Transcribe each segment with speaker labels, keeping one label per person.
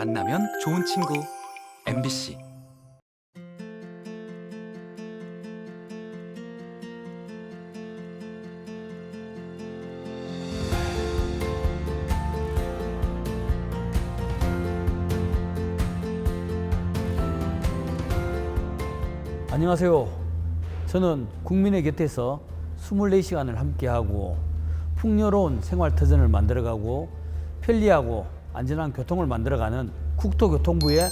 Speaker 1: 만나면 좋은 친구 MBC.
Speaker 2: 안녕하세요. 저는 국민의 곁에서 24시간을 함께하고 풍요로운 생활터전을 만들어가고 편리하고 안전한 교통을 만들어가는 국토교통부의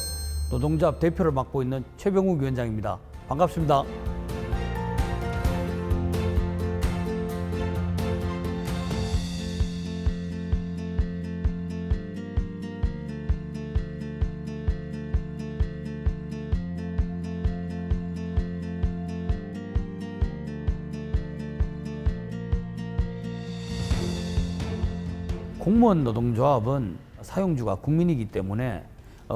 Speaker 2: 노동조합 대표를 맡고 있는 최병욱 위원장입니다. 반갑습니다. 공무원 노동조합은 사용주가 국민이기 때문에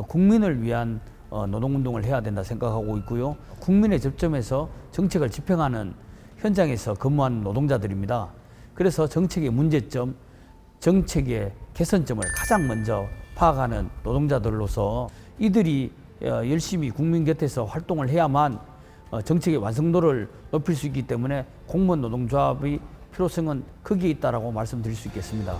Speaker 2: 국민을 위한 노동운동을 해야 된다 생각하고 있고요. 국민의 접점에서 정책을 집행하는 현장에서 근무하는 노동자들입니다. 그래서 정책의 문제점, 정책의 개선점을 가장 먼저 파악하는 노동자들로서 이들이 열심히 국민 곁에서 활동을 해야만 정책의 완성도를 높일 수 있기 때문에 공무원 노동조합의 필요성은 크게 있다고 말씀드릴 수 있겠습니다.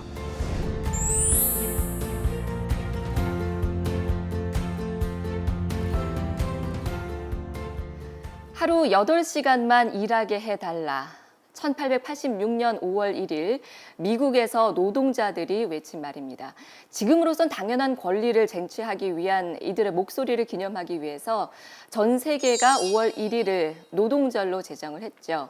Speaker 3: 하루 8시간만 일하게 해달라. 1886년 5월 1일 미국에서 노동자들이 외친 말입니다. 지금으로선 당연한 권리를 쟁취하기 위한 이들의 목소리를 기념하기 위해서 전 세계가 5월 1일을 노동절로 제정을 했죠.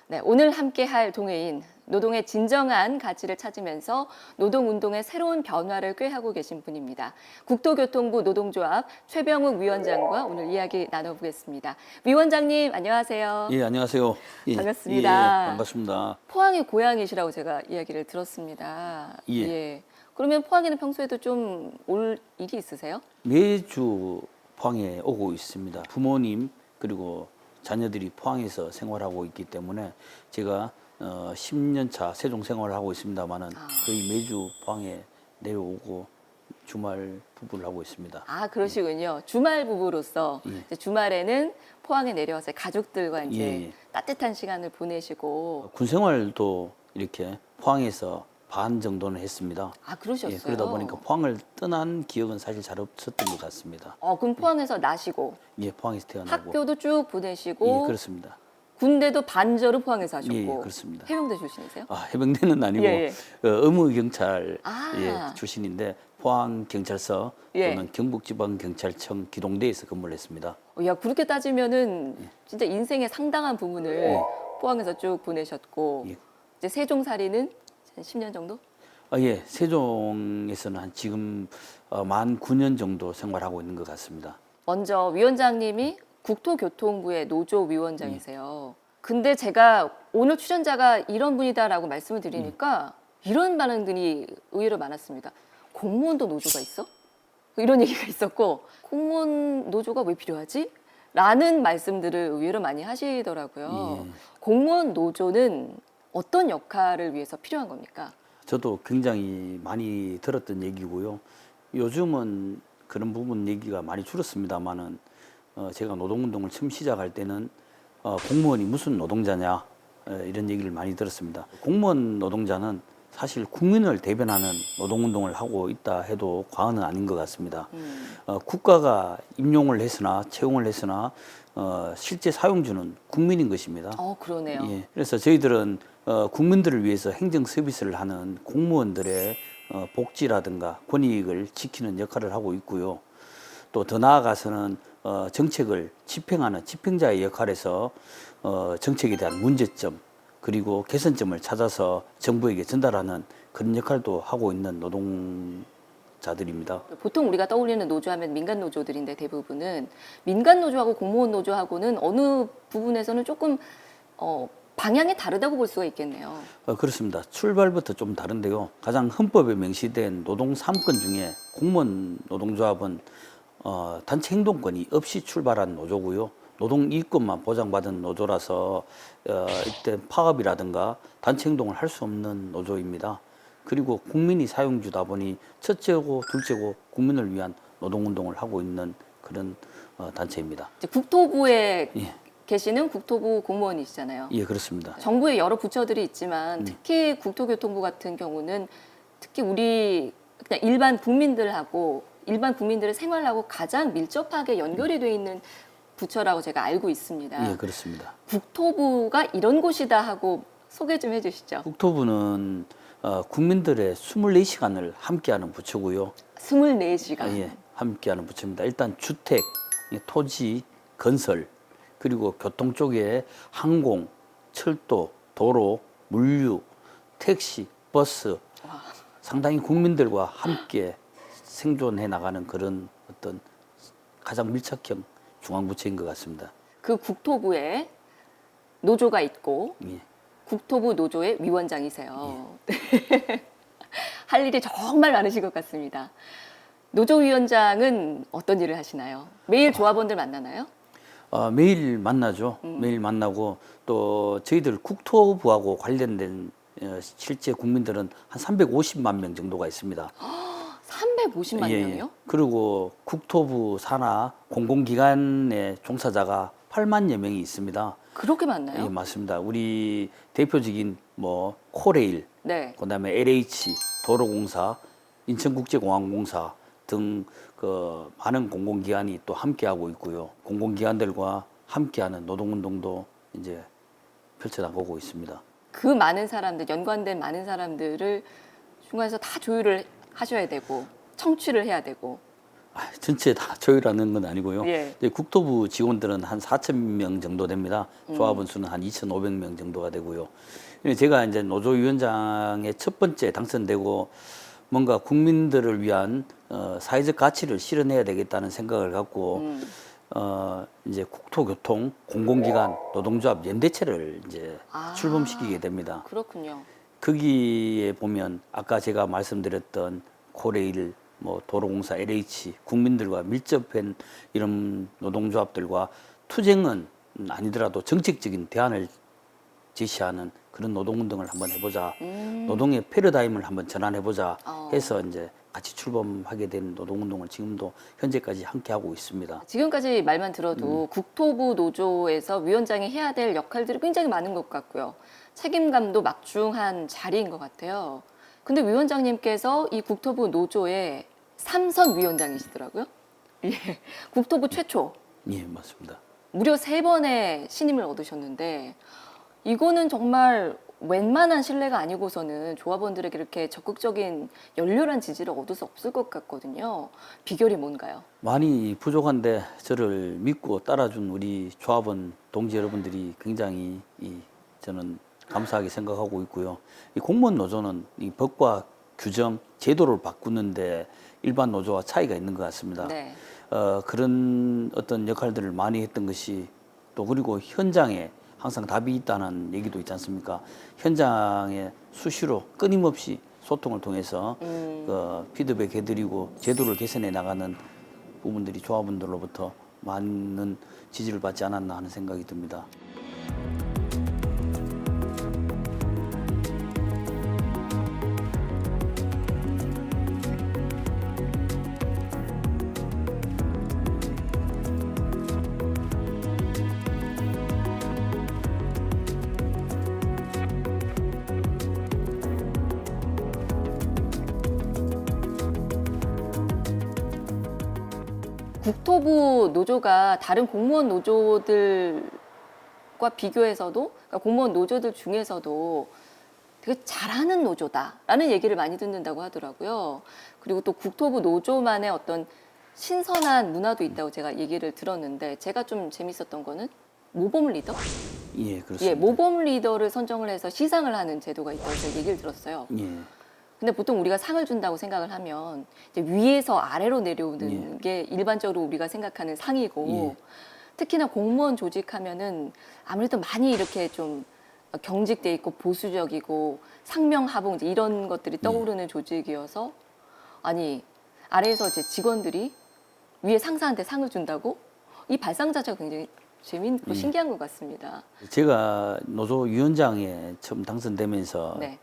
Speaker 3: 네, 오늘 함께할 동해인, 노동의 진정한 가치를 찾으면서 노동운동의 새로운 변화를 꾀하고 계신 분입니다. 국토교통부 노동조합 최병욱 위원장과 오늘 이야기 나눠보겠습니다. 위원장님 안녕하세요.
Speaker 2: 예, 안녕하세요. 예,
Speaker 3: 반갑습니다.
Speaker 2: 예, 반갑습니다.
Speaker 3: 포항의 고향이시라고 제가 이야기를 들었습니다.
Speaker 2: 예.
Speaker 3: 그러면 포항에는 평소에도 좀 올 일이 있으세요?
Speaker 2: 매주 포항에 오고 있습니다. 부모님 그리고 자녀들이 포항에서 생활하고 있기 때문에 제가 10년 차 세종 생활을 하고 있습니다만은 거의 매주 포항에 내려오고 주말 부부를 하고 있습니다.
Speaker 3: 아, 그러시군요. 주말 부부로서
Speaker 2: 예.
Speaker 3: 이제 주말에는 포항에 내려와서 가족들과 이제
Speaker 2: 예.
Speaker 3: 따뜻한 시간을 보내시고.
Speaker 2: 군 생활도 이렇게 포항에서 반 정도는 했습니다.
Speaker 3: 아, 그러셨어요?
Speaker 2: 예, 그러다 보니까 포항을 떠난 기억은 사실 잘 없었던 것 같습니다.
Speaker 3: 그럼 포항에서 나시고
Speaker 2: 예, 포항에서 태어나고.
Speaker 3: 학교도 쭉 보내시고
Speaker 2: 예, 그렇습니다.
Speaker 3: 군대도 반절은 포항에서 하셨고.
Speaker 2: 예, 그렇습니다.
Speaker 3: 해병대 출신이세요?
Speaker 2: 해병대는 아니고
Speaker 3: 예,
Speaker 2: 의무경찰
Speaker 3: 아.
Speaker 2: 출신인데 포항경찰서
Speaker 3: 예.
Speaker 2: 또는 경북지방경찰청 기동대에서 근무를 했습니다.
Speaker 3: 야, 그렇게 따지면은 진짜 인생의 상당한 부분을 포항에서 쭉 보내셨고
Speaker 2: 예.
Speaker 3: 이제 세종살이는 한 10년 정도?
Speaker 2: 예, 세종에서는 한 지금 만 9년 정도 생활하고 있는 것 같습니다.
Speaker 3: 먼저 위원장님이 국토교통부의 노조 위원장이세요. 근데 제가 오늘 출연자가 이런 분이다라고 말씀을 드리니까 이런 반응들이 의외로 많았습니다. 공무원도 노조가 있어? 이런 얘기가 있었고 공무원 노조가 왜 필요하지? 라는 말씀들을 의외로 많이 하시더라고요.
Speaker 2: 예.
Speaker 3: 공무원 노조는 어떤 역할을 위해서 필요한 겁니까?
Speaker 2: 저도 굉장히 많이 들었던 얘기고요. 요즘은 그런 부분 얘기가 많이 줄었습니다만은 제가 노동운동을 처음 시작할 때는 공무원이 무슨 노동자냐 이런 얘기를 많이 들었습니다. 공무원 노동자는 사실 국민을 대변하는 노동운동을 하고 있다 해도 과언은 아닌 것 같습니다. 국가가 임용을 했으나 채용을 했으나 실제 사용주는 국민인 것입니다.
Speaker 3: 그러네요.
Speaker 2: 예, 그래서 저희들은 국민들을 위해서 행정 서비스를 하는 공무원들의 복지라든가 권익을 지키는 역할을 하고 있고요. 또 더 나아가서는 정책을 집행하는 집행자의 역할에서 정책에 대한 문제점 그리고 개선점을 찾아서 정부에게 전달하는 그런 역할도 하고 있는 노동자들입니다.
Speaker 3: 보통 우리가 떠올리는 노조하면 민간 노조들인데 대부분은 민간 노조하고 공무원 노조하고는 어느 부분에서는 조금 방향이 다르다고 볼 수가 있겠네요.
Speaker 2: 그렇습니다. 출발부터 좀 다른데요. 가장 헌법에 명시된 노동 3권 중에 공무원 노동조합은 단체 행동권이 없이 출발한 노조고요. 노동 이익권만 보장받은 노조라서 이때 파업이라든가 단체 행동을 할 수 없는 노조입니다. 그리고 국민이 사용주다 보니 첫째고 둘째고 국민을 위한 노동운동을 하고 있는 그런 단체입니다.
Speaker 3: 이제 국토부에
Speaker 2: 예.
Speaker 3: 계시는 국토부 공무원이시잖아요.
Speaker 2: 예, 그렇습니다.
Speaker 3: 정부에 여러 부처들이 있지만 특히 국토교통부 같은 경우는 특히 우리 그냥 일반 국민들의 생활하고 가장 밀접하게 연결이 돼 있는 부처라고 제가 알고 있습니다.
Speaker 2: 예, 그렇습니다.
Speaker 3: 국토부가 이런 곳이다 하고 소개 좀 해주시죠.
Speaker 2: 국토부는 국민들의 24시간을 함께하는 부처고요.
Speaker 3: 24시간.
Speaker 2: 예, 함께하는 부처입니다. 일단 주택, 토지, 건설, 그리고 교통 쪽에 항공, 철도, 도로, 물류, 택시, 버스 상당히 국민들과 함께 생존해 나가는 그런 어떤 가장 밀착형 중앙부처인 것 같습니다.
Speaker 3: 그 국토부에 노조가 있고
Speaker 2: 예.
Speaker 3: 국토부 노조의 위원장이세요. 할 일이 정말 많으신 것 같습니다. 노조위원장은 어떤 일을 하시나요? 매일 조합원들 만나나요?
Speaker 2: 매일 만나죠. 매일 만나고 또 저희들 국토부하고 관련된 실제 국민들은 한 350만 명 정도가 있습니다.
Speaker 3: 350만
Speaker 2: 예, 예.
Speaker 3: 명이요?
Speaker 2: 그리고 국토부 산하 공공기관의 종사자가 8만여 명이 있습니다.
Speaker 3: 그렇게 많나요?
Speaker 2: 예, 맞습니다. 우리 대표적인 뭐 코레일,
Speaker 3: 네.
Speaker 2: 그다음에 LH, 도로공사, 인천국제공항공사 등 그 많은 공공기관이 또 함께하고 있고요. 공공기관들과 함께하는 노동운동도 이제 펼쳐나가고 있습니다.
Speaker 3: 그 많은 사람들, 연관된 많은 사람들을 중간에서 다 조율을 하셔야 되고 청취를 해야 되고.
Speaker 2: 전체 다 조율하는 건 아니고요.
Speaker 3: 예.
Speaker 2: 이제 국토부 직원들은 한 4,000명 정도 됩니다. 조합원 수는 한 2,500명 정도가 되고요. 제가 이제 노조위원장에 첫 번째 당선되고 뭔가 국민들을 위한 사회적 가치를 실현해야 되겠다는 생각을 갖고 이제 국토교통, 공공기관, 노동조합 연대체를 이제 출범시키게 됩니다.
Speaker 3: 그렇군요.
Speaker 2: 거기에 보면 아까 제가 말씀드렸던 코레일, 뭐 도로공사, LH 국민들과 밀접한 이런 노동조합들과 투쟁은 아니더라도 정책적인 대안을 제시하는 그런 노동운동을 한번 해보자. 노동의 패러다임을 한번 전환해보자 해서 이제 같이 출범하게 된 노동운동을 지금도 현재까지 함께 하고 있습니다.
Speaker 3: 지금까지 말만 들어도 국토부 노조에서 위원장이 해야 될 역할들이 굉장히 많은 것 같고요. 책임감도 막중한 자리인 것 같아요. 근데 위원장님께서 이 국토부 노조의 3선 위원장이시더라고요. 예, 국토부 최초.
Speaker 2: 예, 맞습니다.
Speaker 3: 무려 3번의 신임을 얻으셨는데 이거는 정말 웬만한 신뢰가 아니고서는 조합원들에게 이렇게 적극적인 열렬한 지지를 얻을 수 없을 것 같거든요. 비결이 뭔가요?
Speaker 2: 많이 부족한데 저를 믿고 따라준 우리 조합원 동지 여러분들이 굉장히 저는 감사하게 생각하고 있고요. 이 공무원 노조는 이 법과 규정, 제도를 바꾸는데 일반 노조와 차이가 있는 것 같습니다.
Speaker 3: 네.
Speaker 2: 그런 어떤 역할들을 많이 했던 것이 또 그리고 현장에 항상 답이 있다는 얘기도 있지 않습니까? 현장에 수시로 끊임없이 소통을 통해서 피드백 해드리고 제도를 개선해 나가는 부분들이 조합원들로부터 많은 지지를 받지 않았나 하는 생각이 듭니다.
Speaker 3: 국토부 노조가 다른 공무원 노조들과 비교해서도 그러니까 공무원 노조들 중에서도 되게 잘하는 노조다라는 얘기를 많이 듣는다고 하더라고요. 그리고 또 국토부 노조만의 어떤 신선한 문화도 있다고 제가 얘기를 들었는데 제가 좀 재밌었던 거는 모범 리더?
Speaker 2: 예, 그렇습니다.
Speaker 3: 예, 모범 리더를 선정을 해서 시상을 하는 제도가 있다고 제가 얘기를 들었어요.
Speaker 2: 예.
Speaker 3: 근데 보통 우리가 상을 준다고 생각을 하면 이제 위에서 아래로 내려오는 게 일반적으로 우리가 생각하는 상이고 특히나 공무원 조직하면은 아무래도 많이 이렇게 좀 경직돼 있고 보수적이고 상명하복 이제 이런 것들이 떠오르는 조직이어서 아니 아래에서 이제 직원들이 위에 상사한테 상을 준다고 이 발상 자체가 굉장히 재미있고 신기한 것 같습니다.
Speaker 2: 제가 노조위원장에 처음 당선되면서
Speaker 3: 네.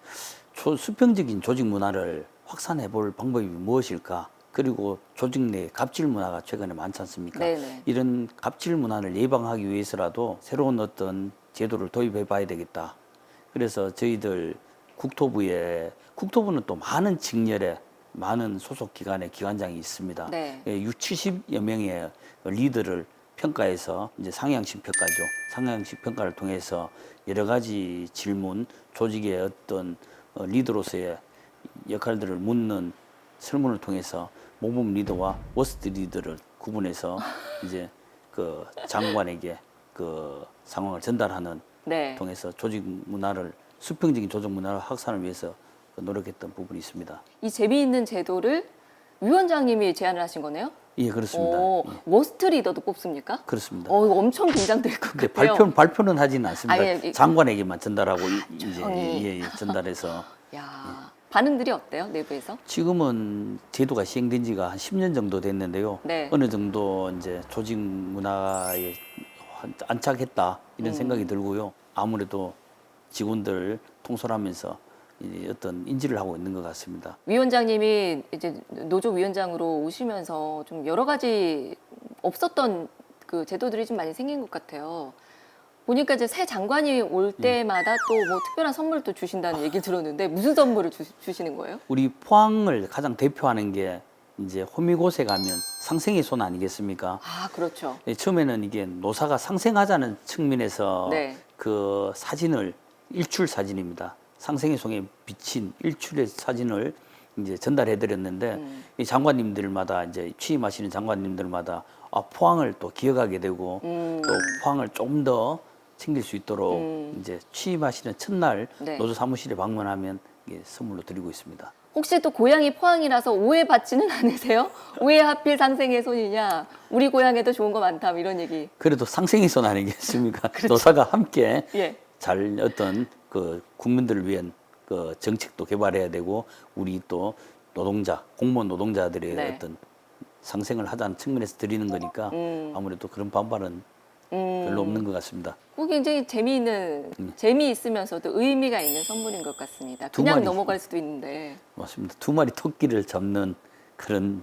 Speaker 2: 수평적인 조직 문화를 확산해 볼 방법이 무엇일까 그리고 조직 내 갑질 문화가 최근에 많지 않습니까?
Speaker 3: 네네.
Speaker 2: 이런 갑질 문화를 예방하기 위해서라도 새로운 어떤 제도를 도입해 봐야 되겠다. 그래서 저희들 국토부는 또 많은 직렬의 많은 소속 기관의 기관장이 있습니다.
Speaker 3: 네.
Speaker 2: 70여 명의 리더를 평가해서 이제 상향식 평가죠. 상향식 평가를 통해서 여러 가지 질문, 조직의 어떤 리더로서의 역할들을 묻는 설문을 통해서 모범 리더와 워스트 리더를 구분해서 이제 그 장관에게 그 상황을 전달하는
Speaker 3: 네.
Speaker 2: 통해서 조직 문화를 수평적인 조직 문화를 확산을 위해서 노력했던 부분이 있습니다.
Speaker 3: 이 재미있는 제도를 위원장님이 제안을 하신 거네요?
Speaker 2: 예, 그렇습니다.
Speaker 3: 오,
Speaker 2: 예,
Speaker 3: 워스트 리더도 뽑습니까?
Speaker 2: 그렇습니다.
Speaker 3: 이거 엄청 긴장될 것
Speaker 2: 근데
Speaker 3: 같아요.
Speaker 2: 발표는 하지는 않습니다.
Speaker 3: 아, 예.
Speaker 2: 장관에게만 전달하고 이제
Speaker 3: 조용히.
Speaker 2: 전달해서
Speaker 3: 야, 반응들이 어때요, 내부에서?
Speaker 2: 지금은 제도가 시행된 지가 한 10년 정도 됐는데요.
Speaker 3: 네.
Speaker 2: 어느 정도 이제 조직 문화에 안착했다 이런 생각이 들고요. 아무래도 직원들 통솔하면서 이 어떤 인지를 하고 있는 것 같습니다.
Speaker 3: 위원장님이 이제 노조 위원장으로 오시면서 좀 여러 가지 없었던 그 제도들이 좀 많이 생긴 것 같아요. 보니까 이제 새 장관이 올 때마다 또 뭐 특별한 선물도 주신다는 얘기 들었는데 무슨 선물을 주시는 거예요?
Speaker 2: 우리 포항을 가장 대표하는 게 이제 호미곶에 가면 상생의 손 아니겠습니까?
Speaker 3: 아, 그렇죠.
Speaker 2: 처음에는 이게 노사가 상생하자는 측면에서
Speaker 3: 네.
Speaker 2: 그 사진을 일출 사진입니다. 상생의 손에 비친 일출의 사진을 이제 전달해 드렸는데 이 장관님들마다 이제 취임하시는 장관님들마다 포항을 또 기억하게 되고 또 포항을 좀 더 챙길 수 있도록 이제 취임하시는 첫날
Speaker 3: 네.
Speaker 2: 노조 사무실에 방문하면 이게 선물로 드리고 있습니다.
Speaker 3: 혹시 또 고향이 포항이라서 오해받지는 않으세요? 왜 하필 상생의 손이냐? 우리 고향에도 좋은 거 많다, 뭐 이런 얘기.
Speaker 2: 그래도 상생의 손 아니겠습니까? 노사가 함께
Speaker 3: 예.
Speaker 2: 잘 어떤 그 국민들을 위한 그 정책도 개발해야 되고 우리 또 노동자, 공무원 노동자들의
Speaker 3: 네.
Speaker 2: 어떤 상생을 하자는 측면에서 드리는 거니까 아무래도 그런 반발은 별로 없는 것 같습니다.
Speaker 3: 꼭 굉장히 재미있으면서도 의미가 있는 선물인 것 같습니다.
Speaker 2: 두
Speaker 3: 그냥
Speaker 2: 마리.
Speaker 3: 넘어갈 수도 있는데.
Speaker 2: 맞습니다. 두 마리 토끼를 잡는 그런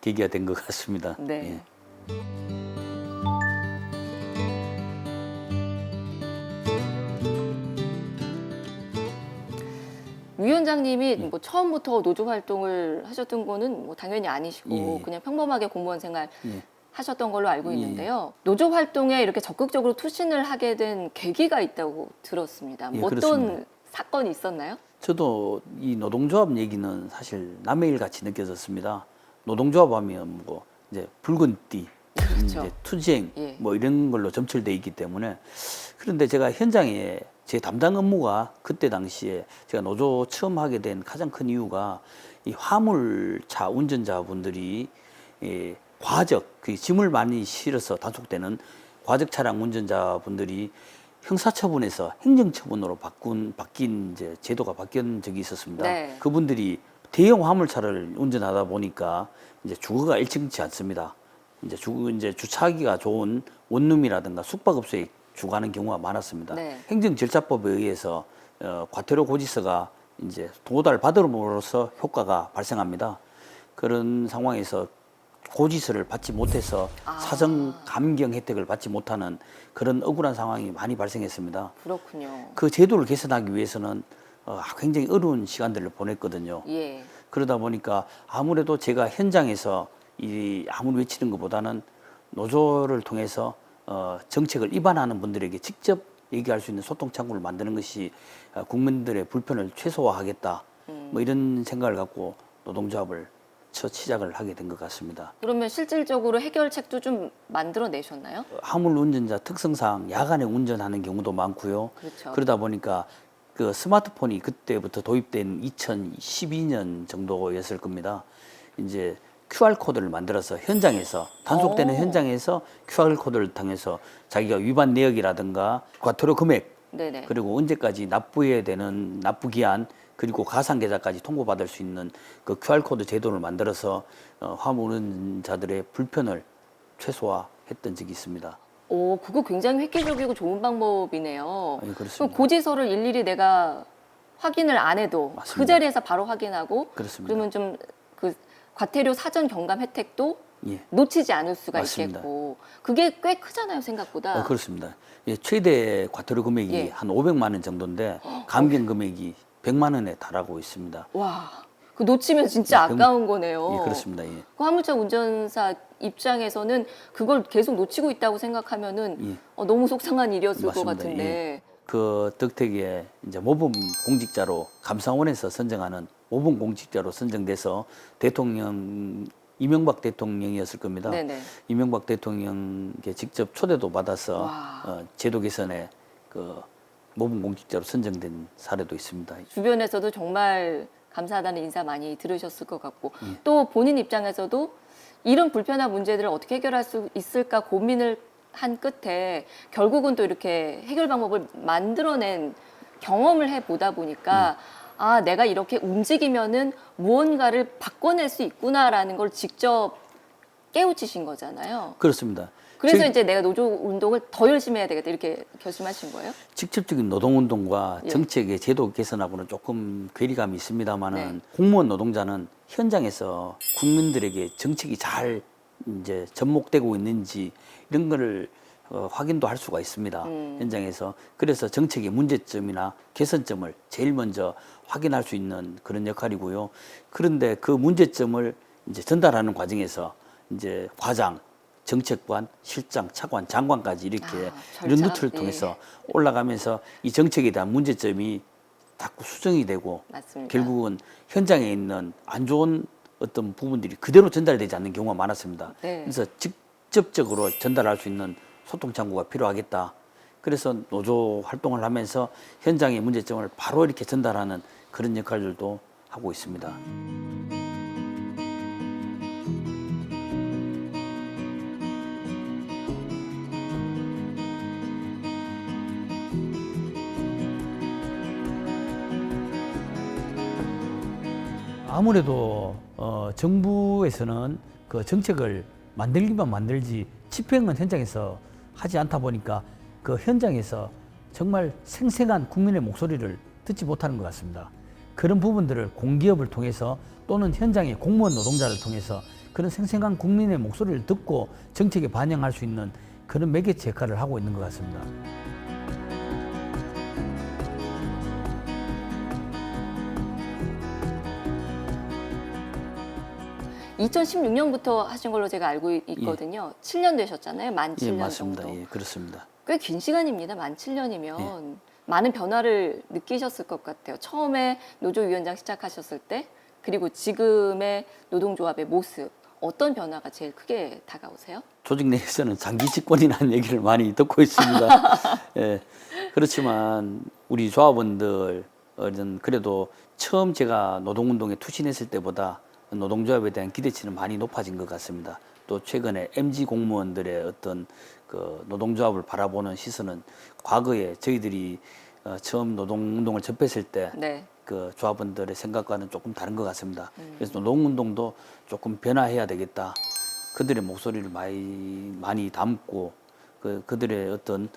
Speaker 2: 계기가 된 것 같습니다.
Speaker 3: 네.
Speaker 2: 예.
Speaker 3: 위원장님이 뭐 처음부터 노조 활동을 하셨던 거는 뭐 당연히 아니시고
Speaker 2: 예.
Speaker 3: 그냥 평범하게 공무원 생활
Speaker 2: 예.
Speaker 3: 하셨던 걸로 알고
Speaker 2: 예.
Speaker 3: 있는데요. 노조 활동에 이렇게 적극적으로 투신을 하게 된 계기가 있다고 들었습니다.
Speaker 2: 예,
Speaker 3: 뭐 어떤
Speaker 2: 그렇습니다.
Speaker 3: 사건이 있었나요?
Speaker 2: 저도 이 노동조합 얘기는 사실 남의 일 같이 느껴졌습니다. 노동조합 하면 뭐 이제 붉은 띠,
Speaker 3: 그렇죠.
Speaker 2: 이제 투쟁
Speaker 3: 예.
Speaker 2: 뭐 이런 걸로 점철돼 있기 때문에 그런데 제가 현장에 제 담당 업무가 그때 당시에 제가 노조 처음 하게 된 가장 큰 이유가 이 화물차 운전자분들이 과적, 그 짐을 많이 실어서 단속되는 과적 차량 운전자분들이 형사처분에서 행정처분으로 바뀐 이제 제도가 바뀐 적이 있었습니다.
Speaker 3: 네.
Speaker 2: 그분들이 대형 화물차를 운전하다 보니까 이제 주거가 일정치 않습니다. 이제 주차하기가 좋은 원룸이라든가 숙박업소에 주거하는 경우가 많았습니다.
Speaker 3: 네.
Speaker 2: 행정 절차법에 의해서 과태료 고지서가 이제 도달받음으로써 효과가 발생합니다. 그런 상황에서 고지서를 받지 못해서 사정 감경 혜택을 받지 못하는 그런 억울한 상황이 많이 발생했습니다.
Speaker 3: 그렇군요.
Speaker 2: 그 제도를 개선하기 위해서는 굉장히 어려운 시간들을 보냈거든요.
Speaker 3: 예.
Speaker 2: 그러다 보니까 아무래도 제가 현장에서 이 아무리 외치는 것보다는 노조를 통해서 정책을 위반하는 분들에게 직접 얘기할 수 있는 소통 창구를 만드는 것이 국민들의 불편을 최소화하겠다. 뭐 이런 생각을 갖고 노동조합을 첫 시작을 하게 된 것 같습니다.
Speaker 3: 그러면 실질적으로 해결책도 좀 만들어 내셨나요?
Speaker 2: 화물 운전자 특성상 야간에 운전하는 경우도 많고요.
Speaker 3: 그렇죠.
Speaker 2: 그러다 보니까 그 스마트폰이 그때부터 도입된 2012년 정도였을 겁니다. 이제 QR 코드를 만들어서 현장에서 단속되는
Speaker 3: 오.
Speaker 2: 현장에서 QR 코드를 통해서 자기가 위반 내역이라든가 과태료 금액
Speaker 3: 네네.
Speaker 2: 그리고 언제까지 납부해야 되는 납부 기한 그리고 가상 계좌까지 통보받을 수 있는 그 QR 코드 제도를 만들어서 화물 운전자들의 불편을 최소화했던 적이 있습니다.
Speaker 3: 오, 그거 굉장히 획기적이고 좋은 방법이네요.
Speaker 2: 예, 그렇습니다.
Speaker 3: 그럼 고지서를 일일이 내가 확인을 안 해도
Speaker 2: 맞습니다.
Speaker 3: 그 자리에서 바로 확인하고
Speaker 2: 그렇습니다.
Speaker 3: 그러면 좀 그 과태료 사전 경감 혜택도
Speaker 2: 예.
Speaker 3: 놓치지 않을 수가
Speaker 2: 맞습니다.
Speaker 3: 있겠고 그게 꽤 크잖아요, 생각보다.
Speaker 2: 그렇습니다. 예, 최대 과태료 금액이
Speaker 3: 예.
Speaker 2: 한 500만 원 정도인데 감경 금액이 100만 원에 달하고 있습니다.
Speaker 3: 와, 그 놓치면 진짜
Speaker 2: 예,
Speaker 3: 아까운 거네요.
Speaker 2: 예, 그렇습니다. 예.
Speaker 3: 그 화물차 운전사 입장에서는 그걸 계속 놓치고 있다고 생각하면은
Speaker 2: 예.
Speaker 3: 너무 속상한 일이었을 것
Speaker 2: 맞습니다.
Speaker 3: 같은데.
Speaker 2: 예. 그 덕택에 이제 모범 공직자로 감사원에서 선정하는 모범 공직자로 선정돼서 대통령 이명박 대통령이었을 겁니다.
Speaker 3: 네네.
Speaker 2: 이명박 대통령께 직접 초대도 받아서
Speaker 3: 와.
Speaker 2: 제도 개선에 그 모범 공직자로 선정된 사례도 있습니다.
Speaker 3: 주변에서도 정말 감사하다는 인사 많이 들으셨을 것 같고
Speaker 2: 예.
Speaker 3: 또 본인 입장에서도 이런 불편한 문제들을 어떻게 해결할 수 있을까 고민을 한 끝에 결국은 또 이렇게 해결 방법을 만들어낸 경험을 해보다 보니까 아, 내가 이렇게 움직이면은 무언가를 바꿔낼 수 있구나라는 걸 직접 깨우치신 거잖아요.
Speaker 2: 그렇습니다.
Speaker 3: 그래서
Speaker 2: 저희
Speaker 3: 이제 내가 노조 운동을 더 열심히 해야 되겠다 이렇게 결심하신 거예요?
Speaker 2: 직접적인 노동운동과
Speaker 3: 예.
Speaker 2: 정책의 제도 개선하고는 조금 괴리감이 있습니다만은
Speaker 3: 네.
Speaker 2: 공무원 노동자는 현장에서 국민들에게 정책이 잘 이제 접목되고 있는지 이런 거를 확인도 할 수가 있습니다. 현장에서. 그래서 정책의 문제점이나 개선점을 제일 먼저 확인할 수 있는 그런 역할이고요. 그런데 그 문제점을 이제 전달하는 과정에서 이제 과장, 정책관, 실장, 차관, 장관까지 이렇게 이런
Speaker 3: 절차?
Speaker 2: 루트를
Speaker 3: 예.
Speaker 2: 통해서 올라가면서 이 정책에 대한 문제점이 자꾸 수정이 되고
Speaker 3: 맞습니다.
Speaker 2: 결국은 현장에 있는 안 좋은 어떤 부분들이 그대로 전달되지 않는 경우가 많았습니다.
Speaker 3: 네.
Speaker 2: 그래서 직접적으로 전달할 수 있는 소통 창구가 필요하겠다. 그래서 노조 활동을 하면서 현장의 문제점을 바로 이렇게 전달하는 그런 역할들도 하고 있습니다. 아무래도 정부에서는 그 정책을 만들기만 만들지 집행은 현장에서 하지 않다 보니까 그 현장에서 정말 생생한 국민의 목소리를 듣지 못하는 것 같습니다. 그런 부분들을 공기업을 통해서 또는 현장의 공무원 노동자를 통해서 그런 생생한 국민의 목소리를 듣고 정책에 반영할 수 있는 그런 매개체 역할을 하고 있는 것 같습니다.
Speaker 3: 2016년부터 하신 걸로 제가 알고 있거든요. 7년 되셨잖아요. 만 7년
Speaker 2: 예, 맞습니다.
Speaker 3: 정도.
Speaker 2: 예, 그렇습니다.
Speaker 3: 꽤 긴 시간입니다. 만 7년이면. 많은 변화를 느끼셨을 것 같아요. 처음에 노조위원장 시작하셨을 때 그리고 지금의 노동조합의 모습 어떤 변화가 제일 크게 다가오세요?
Speaker 2: 조직 내에서는 장기 집권이라는 얘기를 많이 듣고 있습니다. 예, 그렇지만 우리 조합원들은 그래도 처음 제가 노동운동에 투신했을 때보다 노동조합에 대한 기대치는 많이 높아진 것 같습니다. 또 최근에 MG 공무원들의 어떤 그 노동조합을 바라보는 시선은 과거에 저희들이 처음 노동운동을 접했을 때
Speaker 3: 네.
Speaker 2: 그 조합원들의 생각과는 조금 다른 것 같습니다. 그래서 노동운동도 조금 변화해야 되겠다. 그들의 목소리를 많이 담고 그들의 어떤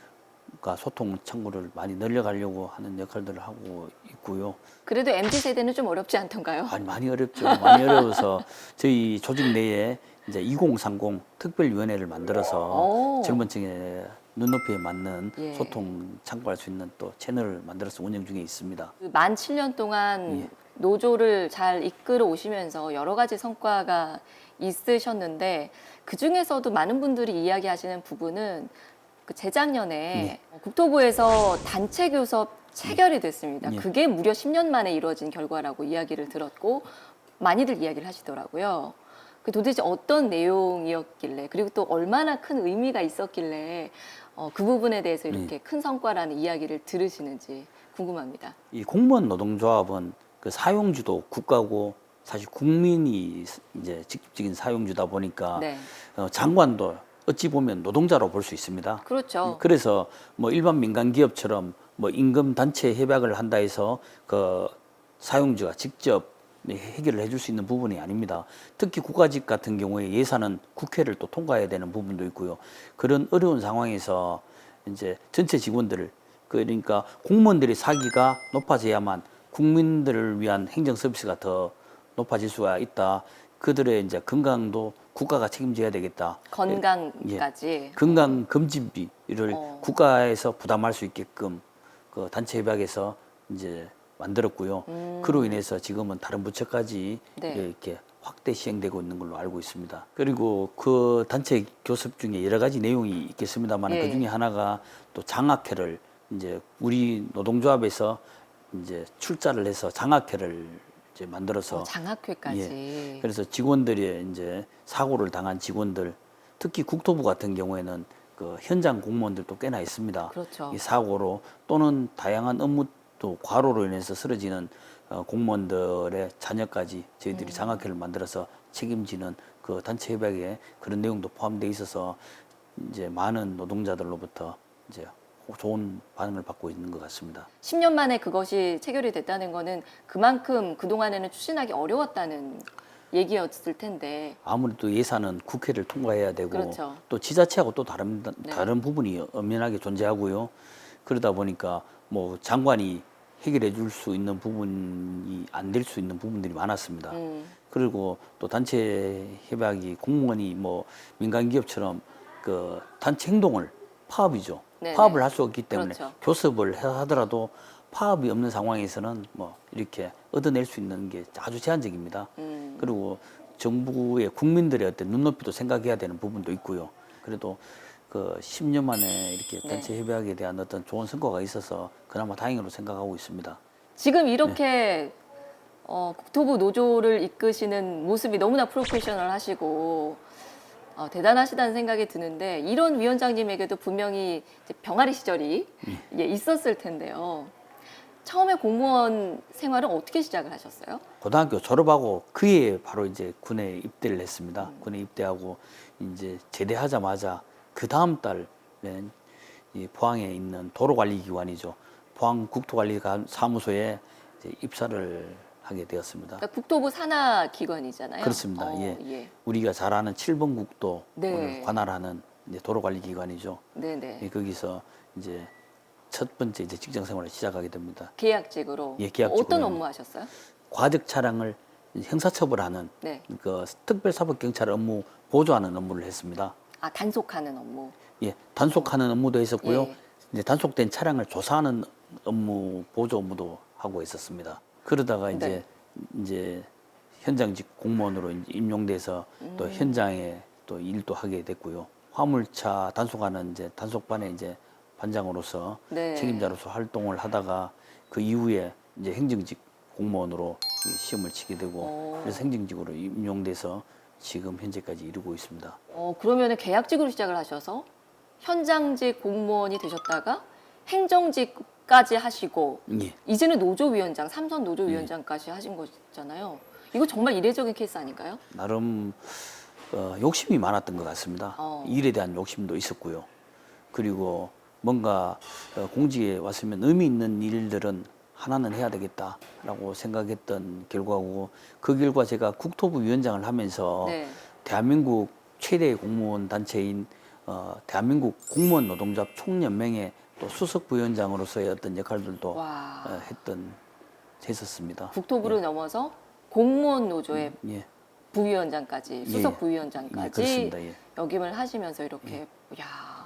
Speaker 2: 소통 창구를 많이 늘려가려고 하는 역할들을 하고 있고요.
Speaker 3: 그래도 MZ세대는 좀 어렵지 않던가요?
Speaker 2: 아니, 많이 어렵죠. 많이 어려워서 저희 조직 내에 이제 2030 특별위원회를 만들어서
Speaker 3: 오.
Speaker 2: 젊은 층의 눈높이에 맞는
Speaker 3: 예.
Speaker 2: 소통 창구할 수 있는 또 채널을 만들어서 운영 중에 있습니다.
Speaker 3: 만 7년 동안
Speaker 2: 예.
Speaker 3: 노조를 잘 이끌어 오시면서 여러 가지 성과가 있으셨는데 그 중에서도 많은 분들이 이야기하시는 부분은 그 재작년에 국토부에서 단체 교섭 체결이 됐습니다.
Speaker 2: 예.
Speaker 3: 그게 무려 10년 만에 이루어진 결과라고 이야기를 들었고 많이들 이야기를 하시더라고요. 그 도대체 어떤 내용이었길래 그리고 또 얼마나 큰 의미가 있었길래 그 부분에 대해서 이렇게 큰 성과라는 이야기를 들으시는지 궁금합니다.
Speaker 2: 이 공무원 노동조합은 그 사용주도 국가고 사실 국민이 이제 직접적인 사용주다 보니까
Speaker 3: 네,
Speaker 2: 장관도 어찌 보면 노동자로 볼 수 있습니다.
Speaker 3: 그렇죠.
Speaker 2: 그래서 뭐 일반 민간 기업처럼 뭐 임금 단체 협약을 한다 해서 그 사용주가 직접 해결을 해줄 수 있는 부분이 아닙니다. 특히 국가직 같은 경우에 예산은 국회를 또 통과해야 되는 부분도 있고요. 그런 어려운 상황에서 이제 전체 직원들을 그러니까 공무원들의 사기가 높아져야만 국민들을 위한 행정 서비스가 더 높아질 수가 있다. 그들의 이제 건강도 국가가 책임져야 되겠다.
Speaker 3: 건강까지.
Speaker 2: 건강 검진비를
Speaker 3: 어.
Speaker 2: 국가에서 부담할 수 있게끔 그 단체 협약에서 이제 만들었고요. 그로 인해서 지금은 다른 부처까지
Speaker 3: 네.
Speaker 2: 이렇게 확대 시행되고 있는 걸로 알고 있습니다. 그리고 그 단체 교섭 중에 여러 가지 내용이 있겠습니다만
Speaker 3: 예.
Speaker 2: 그 중에 하나가 또 장학회를 이제 우리 노동조합에서 이제 출자를 해서 장학회를 이제 만들어서
Speaker 3: 장학회까지.
Speaker 2: 그래서 직원들이 이제 사고를 당한 직원들, 특히 국토부 같은 경우에는 그 현장 공무원들도 꽤나 있습니다.
Speaker 3: 그렇죠.
Speaker 2: 이 사고로 또는 다양한 업무 또 과로로 인해서 쓰러지는 공무원들의 자녀까지 저희들이 장학회를 만들어서 책임지는 그 단체 협약에 그런 내용도 포함되어 있어서 이제 많은 노동자들로부터 이제 좋은 반응을 받고 있는 것 같습니다.
Speaker 3: 10년 만에 그것이 체결이 됐다는 거는 그만큼 그동안에는 추진하기 어려웠다는 얘기였을 텐데.
Speaker 2: 아무래도 예산은 국회를 통과해야 되고
Speaker 3: 그렇죠.
Speaker 2: 또 지자체하고 또
Speaker 3: 네.
Speaker 2: 다른 부분이 엄연하게 존재하고요. 그러다 보니까 뭐 장관이 해결해 줄 수 있는 부분이 안 될 수 있는 부분들이 많았습니다. 그리고 또 단체 협약이 공무원이 뭐 민간 기업처럼 그 단체 행동을 파업이죠.
Speaker 3: 네네.
Speaker 2: 파업을 할 수 없기 때문에
Speaker 3: 그렇죠.
Speaker 2: 교섭을 하더라도 파업이 없는 상황에서는 뭐 이렇게 얻어낼 수 있는 게 아주 제한적입니다. 그리고 정부의 국민들의 어떤 눈높이도 생각해야 되는 부분도 있고요. 그래도 그 10년 만에 이렇게
Speaker 3: 네.
Speaker 2: 단체 협약에 대한 어떤 좋은 성과가 있어서 그나마 다행으로 생각하고 있습니다.
Speaker 3: 지금 이렇게 국토부 노조를 이끄시는 모습이 너무나 프로페셔널 하시고 대단하시다는 생각이 드는데, 이런 위원장님에게도 분명히 이제 병아리 시절이 예, 있었을 텐데요. 처음에 공무원 생활은 어떻게 시작을 하셨어요?
Speaker 2: 고등학교 졸업하고 그해 바로 이제 군에 입대를 했습니다. 군에 입대하고 이제 제대하자마자 그 다음 달엔 이 포항에 있는 도로관리기관이죠. 포항국토관리사무소에 이제 입사를 하게 되었습니다.
Speaker 3: 그러니까 국토부 산하 기관이잖아요.
Speaker 2: 그렇습니다. 예. 우리가 잘 아는 7번 국도를
Speaker 3: 네.
Speaker 2: 관할하는 이제 도로관리기관이죠.
Speaker 3: 네네.
Speaker 2: 예, 거기서 이제 첫 번째 이제 직장 생활을 시작하게 됩니다.
Speaker 3: 계약직으로.
Speaker 2: 예, 계약직으로
Speaker 3: 어떤
Speaker 2: 합니다.
Speaker 3: 업무 하셨어요?
Speaker 2: 과적 차량을 형사처벌하는
Speaker 3: 네.
Speaker 2: 그 특별사법경찰 업무 보조하는 업무를 했습니다.
Speaker 3: 아, 단속하는 업무.
Speaker 2: 예, 단속하는 업무도 했었고요.
Speaker 3: 예.
Speaker 2: 이제 단속된 차량을 조사하는 업무 보조 업무도 하고 있었습니다. 그러다가
Speaker 3: 네.
Speaker 2: 이제 현장직 공무원으로 이제 임용돼서 또 현장에 또 일도 하게 됐고요. 화물차 단속하는 이제 단속반의 이제 반장으로서
Speaker 3: 네.
Speaker 2: 책임자로서 활동을 하다가 그 이후에 이제 행정직 공무원으로 시험을 치게 되고 그래서 행정직으로 임용돼서 지금 현재까지 이루고 있습니다.
Speaker 3: 그러면 계약직으로 시작을 하셔서 현장직 공무원이 되셨다가 행정직까지 하시고
Speaker 2: 예.
Speaker 3: 이제는 노조위원장, 삼선 노조위원장까지 하신 거잖아요. 이거 정말 이례적인 케이스 아닌가요?
Speaker 2: 나름 욕심이 많았던 것 같습니다. 일에 대한 욕심도 있었고요. 그리고 뭔가 공직에 왔으면 의미 있는 일들은 하나는 해야 되겠다라고 생각했던 결과고, 그 결과 제가 국토부 위원장을 하면서
Speaker 3: 네.
Speaker 2: 대한민국 최대의 공무원 단체인 대한민국 공무원 노동조합 총연맹의 또 수석 부위원장으로서의 어떤 역할들도
Speaker 3: 와.
Speaker 2: 했었습니다.
Speaker 3: 국토부를 넘어서 공무원 노조의
Speaker 2: 예.
Speaker 3: 부위원장까지, 수석
Speaker 2: 예.
Speaker 3: 부위원장까지
Speaker 2: 예, 그렇습니다. 예.
Speaker 3: 역임을 하시면서 이렇게 야.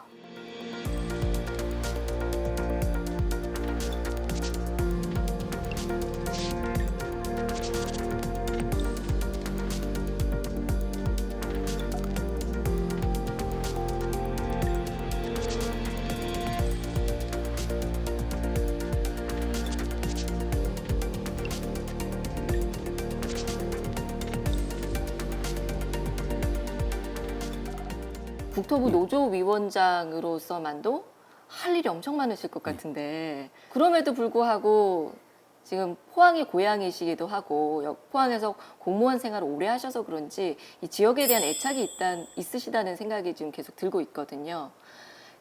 Speaker 3: 국토부 노조위원장으로서만도 할 일이 엄청 많으실 것 같은데, 그럼에도 불구하고 지금 포항이 고향이시기도 하고 포항에서 공무원 생활을 오래 하셔서 그런지 이 지역에 대한 애착이 있으시다는 생각이 지금 계속 들고 있거든요.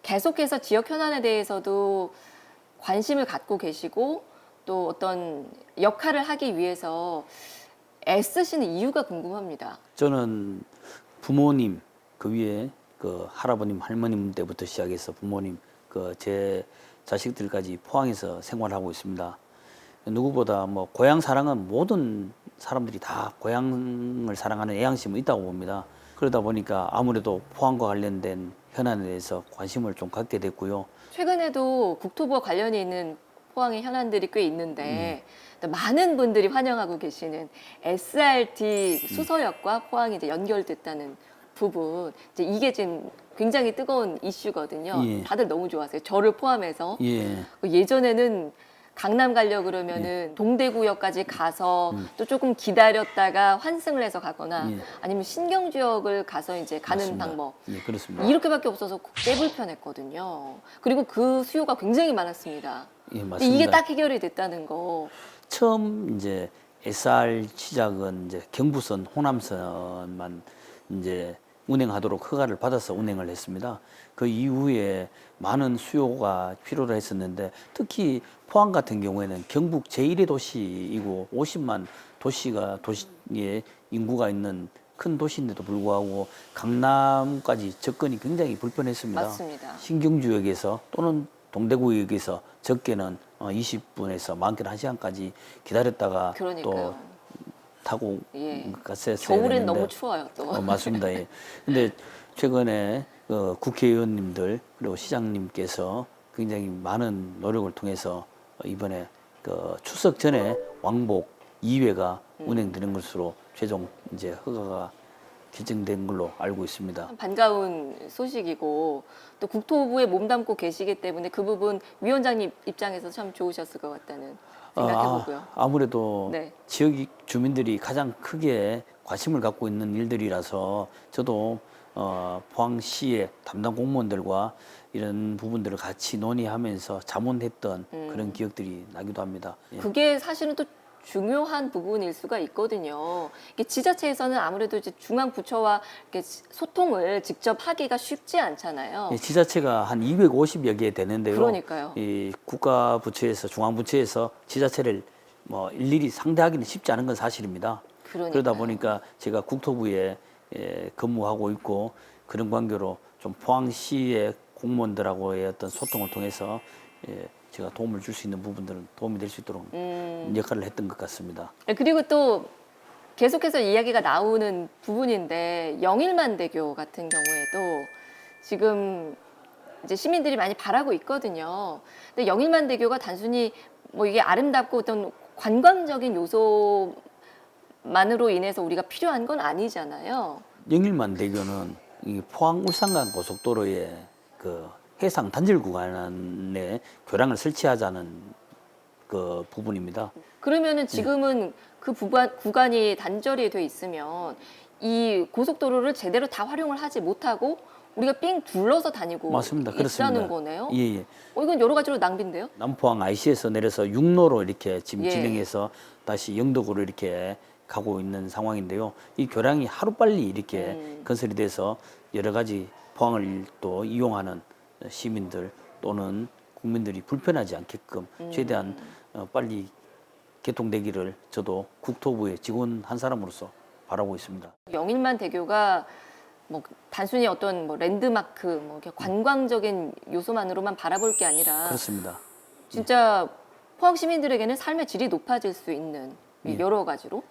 Speaker 3: 계속해서 지역 현안에 대해서도 관심을 갖고 계시고 또 어떤 역할을 하기 위해서 애쓰시는 이유가 궁금합니다.
Speaker 2: 저는 부모님 그 위에 그 할아버님 할머님 때부터 시작해서 부모님 그 제 자식들까지 포항에서 생활하고 있습니다. 누구보다 뭐 고향 사랑은 모든 사람들이 다 고향을 사랑하는 애양심은 있다고 봅니다. 그러다 보니까 아무래도 포항과 관련된 현안에 대해서 관심을 좀 갖게 됐고요.
Speaker 3: 최근에도 국토부와 관련이 있는 포항의 현안들이 꽤 있는데 또 많은 분들이 환영하고 계시는 SRT 수서역과 포항이 이제 연결됐다는 부분, 이제 이게 지금 굉장히 뜨거운 이슈거든요.
Speaker 2: 예.
Speaker 3: 다들 너무 좋아하세요. 저를 포함해서.
Speaker 2: 예.
Speaker 3: 예전에는 강남 가려고 그러면은 동대구역까지 가서 또 조금 기다렸다가 환승을 해서 가거나
Speaker 2: 예.
Speaker 3: 아니면 신경주역을 가서 이제 가는
Speaker 2: 맞습니다.
Speaker 3: 방법.
Speaker 2: 예, 그렇습니다.
Speaker 3: 이렇게밖에 없어서 꽤 불편했거든요. 그리고 그 수요가 굉장히 많았습니다.
Speaker 2: 예,
Speaker 3: 근데
Speaker 2: 맞습니다.
Speaker 3: 이게 딱 해결이 됐다는 거.
Speaker 2: 처음 이제 SR 시작은 이제 경부선, 호남선만 이제 운행하도록 허가를 받아서 운행을 했습니다. 그 이후에 많은 수요가 필요로 했었는데 특히 포항 같은 경우에는 경북 제1의 도시이고 50만 도시의 인구가 있는 큰 도시인데도 불구하고 강남까지 접근이 굉장히 불편했습니다.
Speaker 3: 맞습니다.
Speaker 2: 신경주역에서 또는 동대구역에서 적게는 20분에서 많게는 1시간까지 기다렸다가
Speaker 3: 그러니까요.
Speaker 2: 또 타고
Speaker 3: 예.
Speaker 2: 갔어야
Speaker 3: 겨울엔
Speaker 2: 되는데
Speaker 3: 너무 추워요, 또.
Speaker 2: 맞습니다. 예. 근데 최근에 국회의원님들 그리고 시장님께서 굉장히 많은 노력을 통해서 이번에 그 추석 전에 왕복 2회가 운행되는 것으로 최종 이제 허가가 결정된 걸로 알고 있습니다.
Speaker 3: 참 반가운 소식이고 또 국토부에 몸담고 계시기 때문에 그 부분 위원장님 입장에서 참 좋으셨을 것 같다는 생각해보고요.
Speaker 2: 아무래도
Speaker 3: 네.
Speaker 2: 지역 주민들이 가장 크게 관심을 갖고 있는 일들이라서 저도 포항시의 담당 공무원들과 이런 부분들을 같이 논의하면서 자문했던 그런 기억들이 나기도 합니다. 예.
Speaker 3: 그게 사실은 또 중요한 부분일 수가 있거든요. 이게 지자체에서는 아무래도 이제 중앙 부처와 이렇게 소통을 직접 하기가 쉽지 않잖아요.
Speaker 2: 예, 지자체가 한 250여 개 되는데요.
Speaker 3: 그러니까요.
Speaker 2: 이 국가 부처에서 중앙 부처에서 지자체를 뭐 일일이 상대하기는 쉽지 않은 건 사실입니다.
Speaker 3: 그러니까요.
Speaker 2: 그러다 보니까 제가 국토부에 근무하고 있고 그런 관계로 좀 포항시의 공무원들하고의 어떤 소통을 통해서 제가 도움을 줄 수 있는 부분들은 도움이 될 수 있도록 역할을 했던 것 같습니다.
Speaker 3: 그리고 또 계속해서 이야기가 나오는 부분인데 영일만대교 같은 경우에도 지금 이제 시민들이 많이 바라고 있거든요. 근데 영일만대교가 단순히 뭐 이게 아름답고 어떤 관광적인 요소만으로 인해서 우리가 필요한 건 아니잖아요.
Speaker 2: 영일만 대교는 이 포항 울산간 고속도로의 그 해상 단절 구간에 교량을 설치하자는 그 부분입니다.
Speaker 3: 그러면은 지금은 그 구간이 단절이 돼 있으면 이 고속도로를 제대로 다 활용을 하지 못하고 우리가 삥 둘러서 다니고
Speaker 2: 맞습니다.
Speaker 3: 있다는
Speaker 2: 그렇습니다.
Speaker 3: 거네요.
Speaker 2: 예, 예.
Speaker 3: 이건 여러 가지로 낭비인데요.
Speaker 2: 남포항 IC에서 내려서 육로로 이렇게 지금
Speaker 3: 예.
Speaker 2: 진행해서 다시 영덕으로 이렇게 가고 있는 상황인데요. 이 교량이 하루빨리 이렇게 건설이 돼서 여러 가지 포항을 또 이용하는 시민들 또는 국민들이 불편하지 않게끔 최대한 빨리 개통되기를 저도 국토부의 직원 한 사람으로서 바라고 있습니다.
Speaker 3: 영일만 대교가 뭐 단순히 어떤 뭐 랜드마크, 뭐 이렇게 관광적인 요소만으로만 바라볼 게 아니라
Speaker 2: 그렇습니다.
Speaker 3: 진짜 포항 시민들에게는 삶의 질이 높아질 수 있는 여러 가지로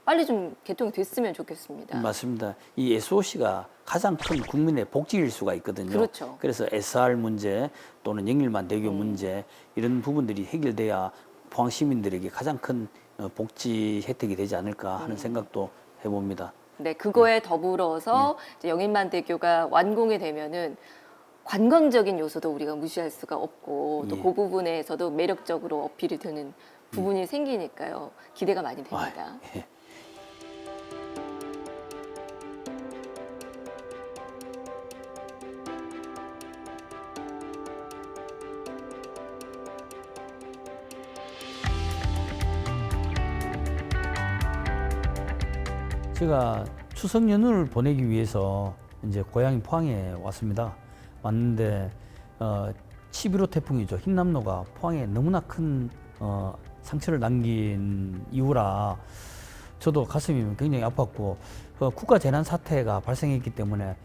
Speaker 3: 빨리 좀 개통이 됐으면 좋겠습니다.
Speaker 2: 맞습니다. 이 SOC가 가장 큰 국민의 복지일 수가 있거든요.
Speaker 3: 그렇죠.
Speaker 2: 그래서 SR 문제 또는 영일만 대교 문제 이런 부분들이 해결돼야 포항 시민들에게 가장 큰 복지 혜택이 되지 않을까 하는 생각도 해봅니다.
Speaker 3: 네, 그거에 더불어서 이제 영일만 대교가 완공이 되면은 관광적인 요소도 우리가 무시할 수가 없고 또
Speaker 2: 예.
Speaker 3: 그 부분에서도 매력적으로 어필이 되는 부분이 생기니까요. 기대가 많이 됩니다.
Speaker 2: 예. 제가 추석 연휴를 보내기 위해서 이제 고향인 포항에 왔습니다. 왔는데 11호 태풍이죠. 흰남노가 포항에 너무나 큰 상처를 남긴 이후라 저도 가슴이 굉장히 아팠고 국가 재난 사태가 발생했기 때문에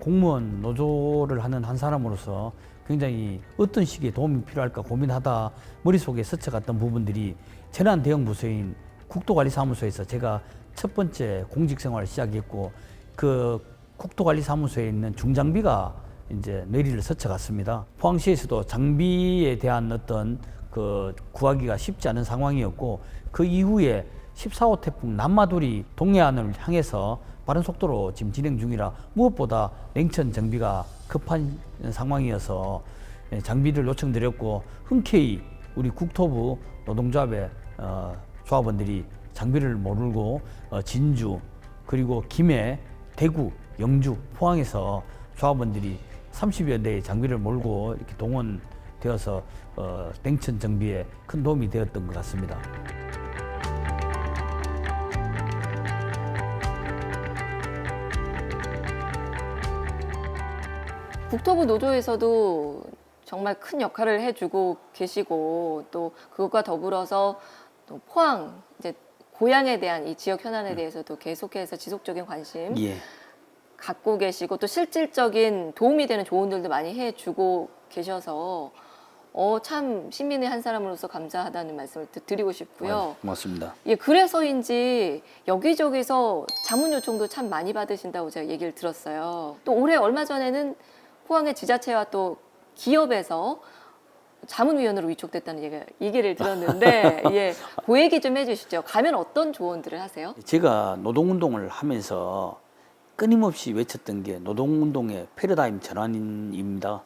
Speaker 2: 공무원 노조를 하는 한 사람으로서 굉장히 어떤 식의 도움이 필요할까 고민하다 머릿속에 스쳐갔던 부분들이 재난 대응 부서인 국토관리사무소에서 제가 첫 번째 공직 생활을 시작했고 그 국토관리사무소에 있는 중장비가 이제 뇌리를 스쳐갔습니다. 포항시에서도 장비에 대한 어떤 그 구하기가 쉽지 않은 상황이었고 그 이후에 14호 태풍 남마돌이 동해안을 향해서 빠른 속도로 지금 진행 중이라 무엇보다 냉천 정비가 급한 상황이어서 장비를 요청드렸고 흔쾌히 우리 국토부 노동조합의 조합원들이 장비를 몰고 진주 그리고 김해, 대구, 영주, 포항에서 조합원들이 30여 대의 장비를 몰고 이렇게 동원되어서 냉천 정비에 큰 도움이 되었던 것 같습니다.
Speaker 3: 국토부 노조에서도 정말 큰 역할을 해주고 계시고 또 그것과 더불어서 또 포항 이제 고향에 대한 이 지역 현안에 대해서도 계속해서 지속적인 관심
Speaker 2: 예.
Speaker 3: 갖고 계시고 또 실질적인 도움이 되는 조언들도 많이 해주고 계셔서 참 시민의 한 사람으로서 감사하다는 말씀을 드리고 싶고요.
Speaker 2: 고맙습니다.
Speaker 3: 예, 그래서인지 여기저기서 자문 요청도 참 많이 받으신다고 제가 얘기를 들었어요. 또 올해 얼마 전에는 포항의 지자체와 또 기업에서 자문위원으로 위촉됐다는 얘기를 들었는데 예, 그 얘기 좀 해주시죠. 가면 어떤 조언들을 하세요?
Speaker 2: 제가 노동운동을 하면서 끊임없이 외쳤던 게 노동운동의 패러다임 전환입니다.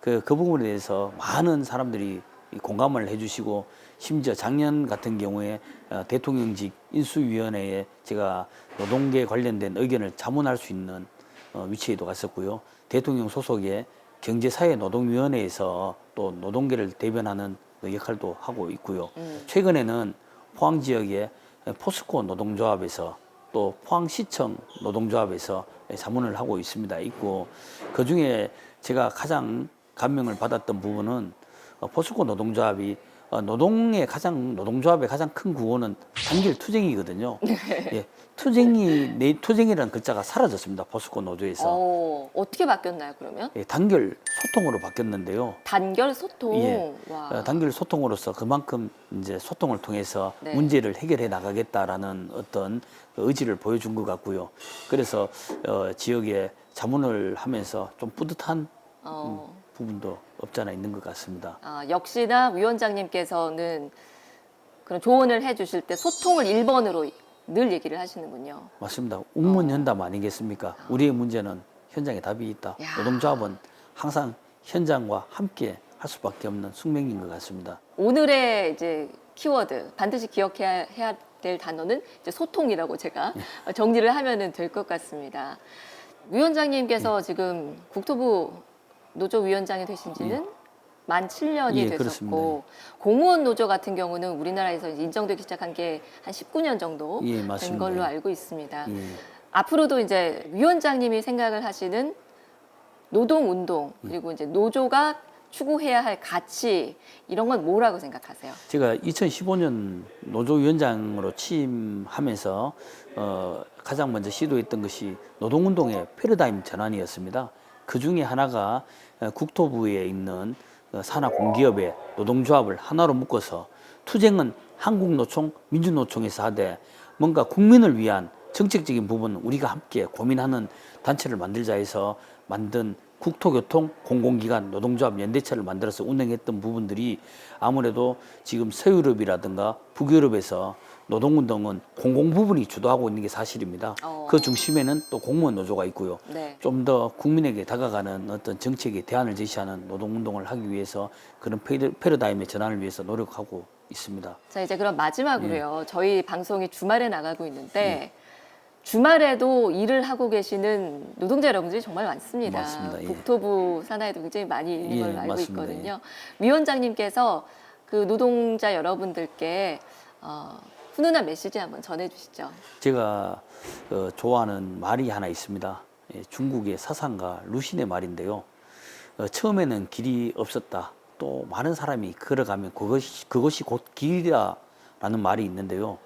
Speaker 2: 그 부분에 대해서 많은 사람들이 공감을 해주시고 심지어 작년 같은 경우에 대통령직 인수위원회에 제가 노동계 관련된 의견을 자문할 수 있는 위치에도 갔었고요. 대통령 소속의 경제사회노동위원회에서 또 노동계를 대변하는 역할도 하고 있고요. 최근에는 포항 지역의 포스코 노동조합에서 또 포항시청 노동조합에서 자문을 하고 있고 그 중에 제가 가장 감명을 받았던 부분은 포스코 노동조합이 노동조합의 가장 큰 구호는 단결 투쟁이거든요. 예, 투쟁이라는 글자가 사라졌습니다. 포스코 노조에서.
Speaker 3: 어떻게 바뀌었나요, 그러면?
Speaker 2: 예, 단결 소통으로 바뀌었는데요.
Speaker 3: 단결 소통.
Speaker 2: 예,
Speaker 3: 와.
Speaker 2: 단결 소통으로서 그만큼 이제 소통을 통해서
Speaker 3: 네.
Speaker 2: 문제를 해결해 나가겠다라는 어떤 의지를 보여준 것 같고요. 그래서 지역에 자문을 하면서 좀 뿌듯한 부분도 없잖아 있는 것 같습니다.
Speaker 3: 역시나 위원장님께서는 그런 조언을 해주실 때 소통을 1번으로 늘 얘기를 하시는군요.
Speaker 2: 맞습니다. 웅문현답 아니겠습니까? 우리의 문제는 현장에 답이 있다.
Speaker 3: 야.
Speaker 2: 노동조합은 항상 현장과 함께 할 수밖에 없는 숙명인 것 같습니다.
Speaker 3: 오늘의 이제 키워드 반드시 기억해야 될 단어는 이제 소통이라고 제가 정리를 하면은 될 것 같습니다. 위원장님께서 지금 국토부 노조위원장이 되신 지는 만 7년이
Speaker 2: 예,
Speaker 3: 되셨고
Speaker 2: 그렇습니다.
Speaker 3: 공무원 노조 같은 경우는 우리나라에서 이제 인정되기 시작한 게 한 19년 정도
Speaker 2: 예,
Speaker 3: 된
Speaker 2: 맞습니다.
Speaker 3: 걸로 알고 있습니다.
Speaker 2: 예.
Speaker 3: 앞으로도 이제 위원장님이 생각을 하시는 노동운동 그리고 이제 노조가 추구해야 할 가치 이런 건 뭐라고 생각하세요?
Speaker 2: 제가 2015년 노조위원장으로 취임하면서 가장 먼저 시도했던 것이 노동운동의 패러다임 전환이었습니다. 그 중에 하나가 국토부에 있는 산하공기업의 노동조합을 하나로 묶어서 투쟁은 한국노총, 민주노총에서 하되 뭔가 국민을 위한 정책적인 부분 우리가 함께 고민하는 단체를 만들자 해서 만든 국토교통 공공기관 노동조합 연대체를 만들어서 운영했던 부분들이 아무래도 지금 서유럽이라든가 북유럽에서 노동운동은 공공 부분이 주도하고 있는 게 사실입니다. 그 중심에는 또 공무원 노조가 있고요.
Speaker 3: 네.
Speaker 2: 좀 더 국민에게 다가가는 어떤 정책의 대안을 제시하는 노동운동을 하기 위해서 그런 패러다임의 전환을 위해서 노력하고 있습니다.
Speaker 3: 자 이제 그럼 마지막으로요. 저희 방송이 주말에 나가고 있는데 주말에도 일을 하고 계시는 노동자 여러분들이 정말 많습니다.
Speaker 2: 맞습니다. 예.
Speaker 3: 국토부 산하에도 굉장히 많이 있는
Speaker 2: 예,
Speaker 3: 걸로 알고
Speaker 2: 맞습니다.
Speaker 3: 있거든요. 위원장님께서 그 노동자 여러분들께 훈훈한 메시지 한번 전해주시죠.
Speaker 2: 제가 좋아하는 말이 하나 있습니다. 예, 중국의 사상가 루신의 말인데요. 처음에는 길이 없었다. 또 많은 사람이 걸어가면 그것이 곧 길이라는 말이 있는데요.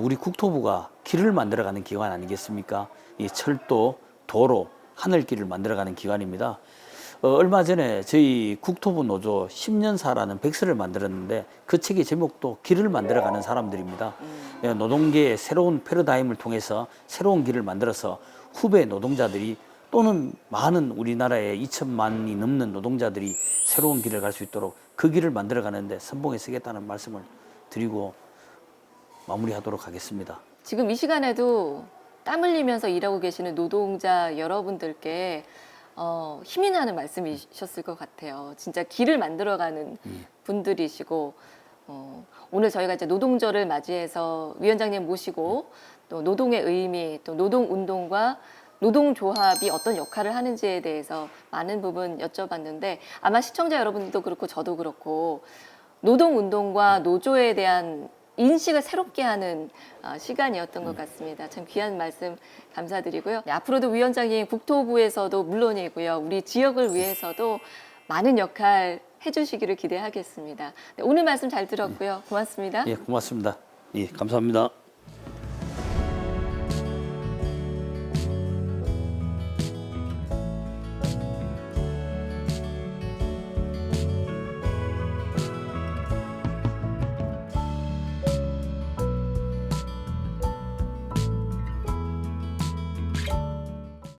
Speaker 2: 우리 국토부가 길을 만들어가는 기관 아니겠습니까? 이 철도, 도로, 하늘길을 만들어가는 기관입니다. 얼마 전에 저희 국토부 노조 10년사라는 백서를 만들었는데 그 책의 제목도 길을 만들어가는 사람들입니다. 노동계의 새로운 패러다임을 통해서 새로운 길을 만들어서 후배 노동자들이 또는 많은 우리나라의 2천만이 넘는 노동자들이 새로운 길을 갈 수 있도록 그 길을 만들어가는데 선봉에 서겠다는 말씀을 드리고 마무리하도록 하겠습니다.
Speaker 3: 지금 이 시간에도 땀 흘리면서 일하고 계시는 노동자 여러분들께 힘이 나는 말씀이셨을 것 같아요. 진짜 길을 만들어가는 분들이시고 오늘 저희가 이제 노동절을 맞이해서 위원장님 모시고 또 노동의 의미, 또 노동운동과 노동조합이 어떤 역할을 하는지에 대해서 많은 부분 여쭤봤는데 아마 시청자 여러분들도 그렇고 저도 그렇고 노동운동과 노조에 대한 인식을 새롭게 하는 시간이었던 것 같습니다. 참 귀한 말씀 감사드리고요. 네, 앞으로도 위원장님 국토부에서도 물론이고요. 우리 지역을 위해서도 많은 역할 해주시기를 기대하겠습니다. 네, 오늘 말씀 잘 들었고요. 고맙습니다.
Speaker 2: 예, 고맙습니다. 예, 감사합니다.